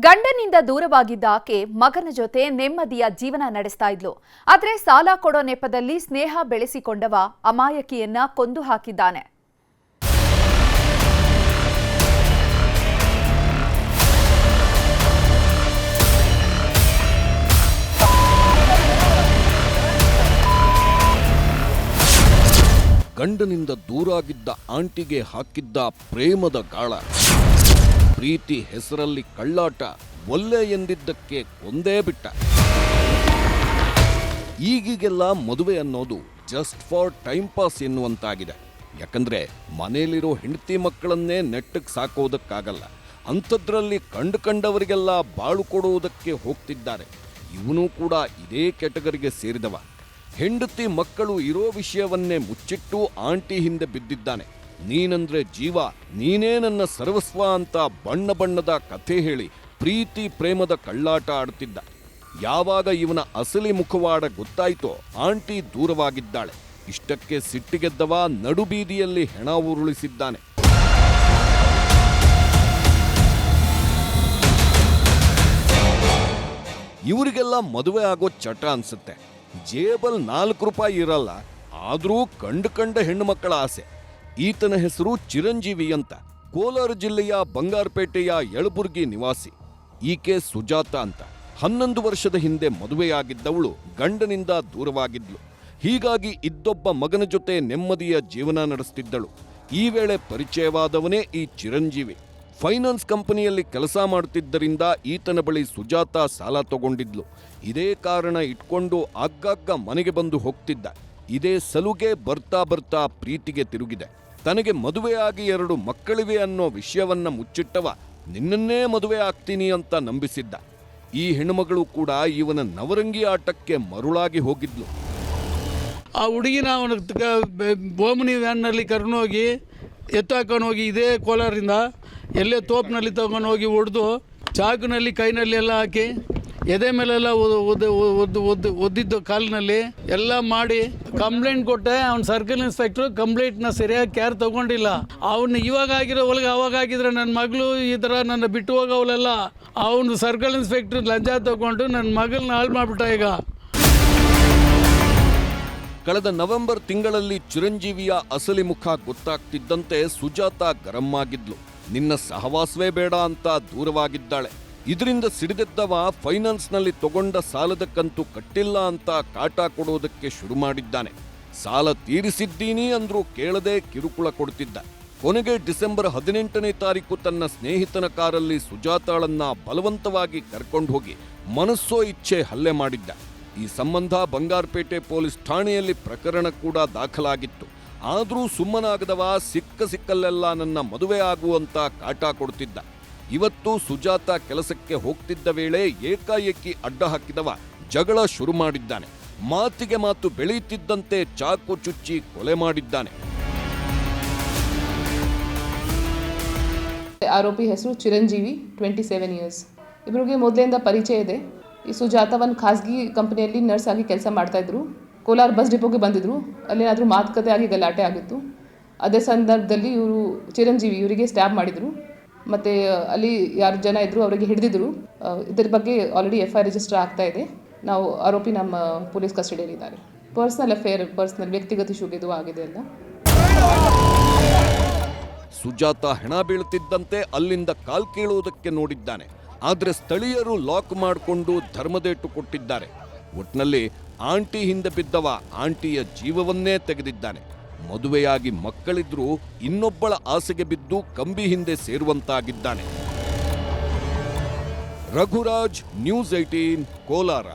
ಗಂಡನಿಂದ ದೂರವಾಗಿದ್ದ ಆಕೆ ಮಗನ ಜೊತೆ ನೆಮ್ಮದಿಯ ಜೀವನ ನಡೆಸ್ತಾ ಇದ್ಲು. ಆದರೆ ಸಾಲ ಕೊಡೋ ನೆಪದಲ್ಲಿ ಸ್ನೇಹ ಬೆಳೆಸಿಕೊಂಡವ ಅಮಾಯಕಿಯನ್ನ ಕೊಂದು ಹಾಕಿದ್ದಾನೆ. ಗಂಡನಿಂದ ದೂರಾಗಿದ್ದ ಆಂಟಿಗೆ ಹಾಕಿದ್ದ ಪ್ರೇಮದ ಗಾಳ, ಪ್ರೀತಿ ಹೆಸರಲ್ಲಿ ಕಳ್ಳಾಟ, ಒಲ್ಲೆ ಎಂದಿದ್ದಕ್ಕೆ ಕೊಂದೇ ಬಿಟ್ಟ. ಈಗೀಗೆಲ್ಲ ಮದುವೆ ಅನ್ನೋದು ಜಸ್ಟ್ ಫಾರ್ ಟೈಮ್ ಪಾಸ್ ಎನ್ನುವಂತಾಗಿದೆ. ಯಾಕಂದ್ರೆ ಮನೆಯಲ್ಲಿರೋ ಹೆಂಡತಿ ಮಕ್ಕಳನ್ನೇ ನೆಟ್ಟಕ್ಕೆ ಸಾಕೋದಕ್ಕಾಗಲ್ಲ. ಅಂಥದ್ರಲ್ಲಿ ಕಂಡವರಿಗೆಲ್ಲ ಬಾಳು ಕೊಡುವುದಕ್ಕೆ ಹೋಗ್ತಿದ್ದಾರೆ. ಇವನು ಕೂಡ ಇದೇ ಕೆಟಗರಿಗೆ ಸೇರಿದವ. ಹೆಂಡತಿ ಮಕ್ಕಳು ಇರೋ ವಿಷಯವನ್ನೇ ಮುಚ್ಚಿಟ್ಟು ಆಂಟಿ ಹಿಂದೆ ಬಿದ್ದಿದ್ದಾನೆ. ನೀನಂದ್ರೆ ಜೀವ, ನೀನೇ ನನ್ನ ಸರ್ವಸ್ವ ಅಂತ ಬಣ್ಣ ಬಣ್ಣದ ಕಥೆ ಹೇಳಿ ಪ್ರೀತಿ ಪ್ರೇಮದ ಕಳ್ಳಾಟ ಆಡ್ತಿದ್ದ. ಯಾವಾಗ ಇವನ ಅಸಲಿ ಮುಖವಾಡ ಗೊತ್ತಾಯ್ತೋ ಆಂಟಿ ದೂರವಾಗಿದ್ದಾಳೆ. ಇಷ್ಟಕ್ಕೆ ಸಿಟ್ಟಿಗೆದ್ದವ ನಡುಬೀದಿಯಲ್ಲಿ ಹೆಣ ಉರುಳಿಸಿದ್ದಾನೆ. ಇವರಿಗೆಲ್ಲ ಮದುವೆ ಆಗೋ ಚಟ ಅನ್ಸುತ್ತೆ. ಜೇಬಲ್ 4 ರೂಪಾಯಿ ಇರಲ್ಲ, ಆದ್ರೂ ಕಂಡ ಹೆಣ್ಣು ಮಕ್ಕಳ ಆಸೆ. ಈತನ ಹೆಸರು ಚಿರಂಜೀವಿ ಅಂತ. ಕೋಲಾರ ಜಿಲ್ಲೆಯ ಬಂಗಾರಪೇಟೆಯ ಯಳಬುರ್ಗಿ ನಿವಾಸಿ. ಈಕೆ ಸುಜಾತ ಅಂತ. 11 ವರ್ಷದ ಹಿಂದೆ ಮದುವೆಯಾಗಿದ್ದವಳು ಗಂಡನಿಂದ ದೂರವಾಗಿದ್ಲು. ಹೀಗಾಗಿ ಇದ್ದೊಬ್ಬ ಮಗನ ಜೊತೆ ನೆಮ್ಮದಿಯ ಜೀವನ ನಡೆಸ್ತಿದ್ದಳು. ಈ ವೇಳೆ ಪರಿಚಯವಾದವನೇ ಈ ಚಿರಂಜೀವಿ. ಫೈನಾನ್ಸ್ ಕಂಪನಿಯಲ್ಲಿ ಕೆಲಸ ಮಾಡುತ್ತಿದ್ದರಿಂದ ಈತನ ಬಳಿ ಸುಜಾತ ಸಾಲ ತಗೊಂಡಿದ್ಲು. ಇದೇ ಕಾರಣ ಇಟ್ಕೊಂಡು ಆಗಾಗ ಮನೆಗೆ ಬಂದು ಹೋಗ್ತಿದ್ದ. ಇದೇ ಸಲುಗೆ ಬರ್ತಾ ಪ್ರೀತಿಗೆ ತಿರುಗಿದೆ. ತನಗೆ ಮದುವೆಯಾಗಿ 2 ಮಕ್ಕಳಿವೆ ಅನ್ನೋ ವಿಷಯವನ್ನ ಮುಚ್ಚಿಟ್ಟವ ನಿನ್ನನ್ನೇ ಮದುವೆ ಆಗ್ತೀನಿ ಅಂತ ನಂಬಿಸಿದ್ದ. ಈ ಹೆಣ್ಣುಮಗಳು ಕೂಡ ಇವನ ನವರಂಗಿ ಆಟಕ್ಕೆ ಮರುಳಾಗಿ ಹೋಗಿದ್ಲು. ಆ ಹುಡುಗಿನ ಅವನ ಬೋಮನಿ ವ್ಯಾನ್ನಲ್ಲಿ ಕರ್ಕೊಂಡೋಗಿ ಎತ್ತಾಕೊಂಡೋಗಿ ಇದೇ ಕೋಲಾರಿಂದ ಎಲ್ಲೇ ತೋಪ್ನಲ್ಲಿ ತಗೊಂಡೋಗಿ ಹೊಡೆದು ಚಾಕುನಲ್ಲಿ ಕೈನಲ್ಲಿ ಎಲ್ಲ ಹಾಕಿ ಎದೆ ಮೇಲೆಲ್ಲ ಒದ್ದಿದ್ದು ಕಾಲಿನಲ್ಲಿ ಎಲ್ಲ ಮಾಡಿ ಕಂಪ್ಲೇಂಟ್ ಕೊಟ್ಟೆ. ಅವ್ನ ಸರ್ಕಲ್ ಇನ್ಸ್ಪೆಕ್ಟ್ರು ಕಂಪ್ಲೇಂಟ್ನ ಸರಿಯಾಗಿ ಕೇರ್ ತಗೊಂಡಿಲ್ಲ. ಅವನು ಇವಾಗ ಆಗಿರೋ ಒಳಗೆ ಅವಾಗ ಆಗಿದ್ರೆ ನನ್ನ ಮಗಳು ಈ ಥರ ನನ್ನ ಬಿಟ್ಟು ಹೋಗೋವಳೆಲ್ಲ. ಅವನು ಸರ್ಕಲ್ ಇನ್ಸ್ಪೆಕ್ಟ್ರ್ ಲಂಚ ತಗೊಂಡು ನನ್ನ ಮಗಳನ್ನ ಹಾಳು ಮಾಡಿಬಿಟ್ಟ. ಈಗ ಕಳೆದ ನವೆಂಬರ್ ತಿಂಗಳಲ್ಲಿ ಚಿರಂಜೀವಿಯ ಅಸಲಿ ಮುಖ ಗೊತ್ತಾಗ್ತಿದ್ದಂತೆ ಸುಜಾತ ಗರಂ ಆಗಿದ್ಲು. ನಿನ್ನ ಸಹವಾಸವೇ ಬೇಡ ಅಂತ ದೂರವಾಗಿದ್ದಾಳೆ. ಇದರಿಂದ ಸಿಡಿದೆದ್ದವ ಫೈನಾನ್ಸ್ನಲ್ಲಿ ತಗೊಂಡ ಸಾಲದ ಕಂತು ಕಟ್ಟಿಲ್ಲ ಅಂತ ಕಾಟ ಕೊಡೋದಕ್ಕೆ ಶುರು ಮಾಡಿದ್ದಾನೆ. ಸಾಲ ತೀರಿಸಿದ್ದೀನಿ ಅಂದ್ರೂ ಕೇಳದೆ ಕಿರುಕುಳ ಕೊಡ್ತಿದ್ದ. ಕೊನೆಗೆ ಡಿಸೆಂಬರ್ 18ನೇ ತಾರೀಕು ತನ್ನ ಸ್ನೇಹಿತನ ಕಾರಲ್ಲಿ ಸುಜಾತಾಳನ್ನ ಬಲವಂತವಾಗಿ ಕರ್ಕೊಂಡು ಹೋಗಿ ಮನಸ್ಸೋ ಇಚ್ಛೆ ಹಲ್ಲೆ ಮಾಡಿದ್ದ. ಈ ಸಂಬಂಧ ಬಂಗಾರಪೇಟೆ ಪೊಲೀಸ್ ಠಾಣೆಯಲ್ಲಿ ಪ್ರಕರಣ ಕೂಡ ದಾಖಲಾಗಿತ್ತು. ಆದರೂ ಸುಮ್ಮನಾಗದವ ಸಿಕ್ಕಲ್ಲೆಲ್ಲ ನನ್ನ ಮದುವೆ ಆಗುವಂತ ಕಾಟ ಕೊಡ್ತಿದ್ದ. ಇವತ್ತು ಸುಜಾತ ಕೆಲಸಕ್ಕೆ ಹೋಗ್ತಿದ್ದ ವೇಳೆ ಏಕಾಏಕಿ ಅಡ್ಡ ಹಾಕಿದವ ಜಗಳ ಶುರು ಮಾಡಿದ್ದಾನೆ. ಮಾತಿಗೆ ಮಾತು ಬೆಳೆಯುತ್ತಿದ್ದಂತೆ ಚಾಕು ಚುಚ್ಚಿ ಕೊಲೆ ಮಾಡಿದ್ದಾನೆ. ಆರೋಪಿ ಹೆಸರು ಚಿರಂಜೀವಿ, 27 ಇಯರ್ಸ್. ಇಬ್ಬರಿಗೆ ಮೊದಲಿಂದ ಪರಿಚಯ ಇದೆ. ಈ ಸುಜಾತ ಒಂದು ಖಾಸಗಿ ಕಂಪನಿಯಲ್ಲಿ ನರ್ಸ್ ಆಗಿ ಕೆಲಸ ಮಾಡ್ತಾಯಿದ್ರು. ಕೋಲಾರ ಬಸ್ ಡಿಪೋಗೆ ಬಂದಿದ್ರು. ಅಲ್ಲೇನಾದರೂ ಮಾತುಕತೆ ಆಗಿ ಗಲಾಟೆ ಆಗಿತ್ತು. ಅದೇ ಸಂದರ್ಭದಲ್ಲಿ ಇವರು ಚಿರಂಜೀವಿ ಇವರಿಗೆ ಸ್ಟ್ಯಾಬ್ ಮಾಡಿದರು. ಮತ್ತು ಅಲ್ಲಿ ಯಾರು ಜನ ಇದ್ದರು ಅವರಿಗೆ ಹಿಡಿದಿದ್ರು. ಇದರ ಬಗ್ಗೆ ಆಲ್ರೆಡಿ FIR ರಿಜಿಸ್ಟರ್ ಆಗ್ತಾ ಇದೆ. ನಾವು ಆರೋಪಿ ನಮ್ಮ ಪೊಲೀಸ್ ಕಸ್ಟಡಿಯಲ್ಲಿದ್ದಾರೆ. ಪರ್ಸ್ನಲ್ ಅಫೇರ್, ವ್ಯಕ್ತಿಗತ ಶುಗಿದು ಆಗಿದೆ ಎಲ್ಲ. ಸುಜಾತ ಹೆಣ ಬೀಳುತ್ತಿದ್ದಂತೆ ಅಲ್ಲಿಂದ ಕಾಲ್ ಕೀಳುವುದಕ್ಕೆ ನೋಡಿದ್ದಾನೆ. ಆದರೆ ಸ್ಥಳೀಯರು ಲಾಕ್ ಮಾಡಿಕೊಂಡು ಧರ್ಮದೇಟು ಕೊಟ್ಟಿದ್ದಾರೆ. ಒಟ್ನಲ್ಲಿ ಆಂಟಿ ಹಿಂದೆ ಬಿದ್ದವ ಆಂಟಿಯ ಜೀವವನ್ನೇ ತೆಗೆದಿದ್ದಾನೆ. ಮದುವೆಯಾಗಿ ಮಕ್ಕಳಿದ್ರೂ ಇನ್ನೊಬ್ಬಳ ಆಸೆಗೆ ಬಿದ್ದು ಕಂಬಿ ಹಿಂದೆ ಸೇರುವಂತಾಗಿದ್ದಾನೆ. ರಘುರಾಜ್, ನ್ಯೂಸ್ 18, ಕೋಲಾರ.